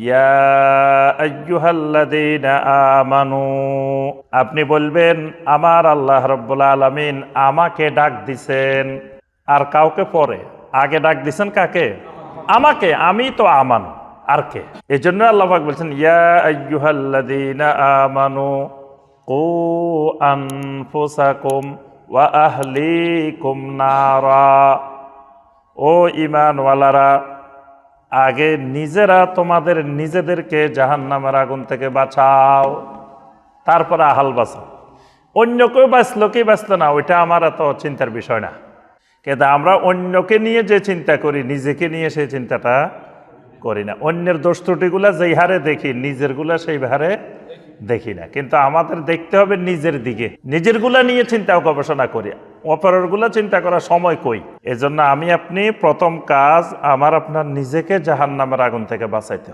ইয়া আইয়ুহাল্লাযীনা আমানু, আপনি বলবেন আমার আল্লাহ রাব্বুল আলামিন আমাকে ডাক দিছেন। আর কাউকে পরে, আগে ডাক দিছেন কাকে? আমাকে। আমি তো আমান, আর কে? এই জন্য আল্লাহ পাক বলছেন ইয়া আইয়ুহাল্লাযীনা আমানু কু আনফুসাকুম ওয়া আহলিকুম নারা, ও ঈমানওয়ালারা, আগে নিজেরা তোমাদের নিজেদেরকে জাহান্নামের আগুন থেকে বাঁচাও, তারপরে আহাল বাঁচাও। অন্য কেউ বাঁচলো কি বাঁচলো না, ওইটা আমার এত চিন্তার বিষয় না। কিন্তু আমরা অন্যকে নিয়ে যে চিন্তা করি, নিজেকে নিয়ে সেই চিন্তাটা করি না। অন্যের দোষ ত্রুটিগুলা যেই হারে দেখি, নিজেরগুলা সেই হারে দেখি না। কিন্তু আমাদের দেখতে হবে নিজের দিকে, নিজেরগুলা নিয়ে চিন্তা গবেষণা করি, অপরেরগুলা চিন্তা করার সময় কই। এজন্য আমি আপনি প্রথম কাজ আমার আপনার নিজেকে জাহান্নামের আগুন থেকে বাঁচাইতে হবে।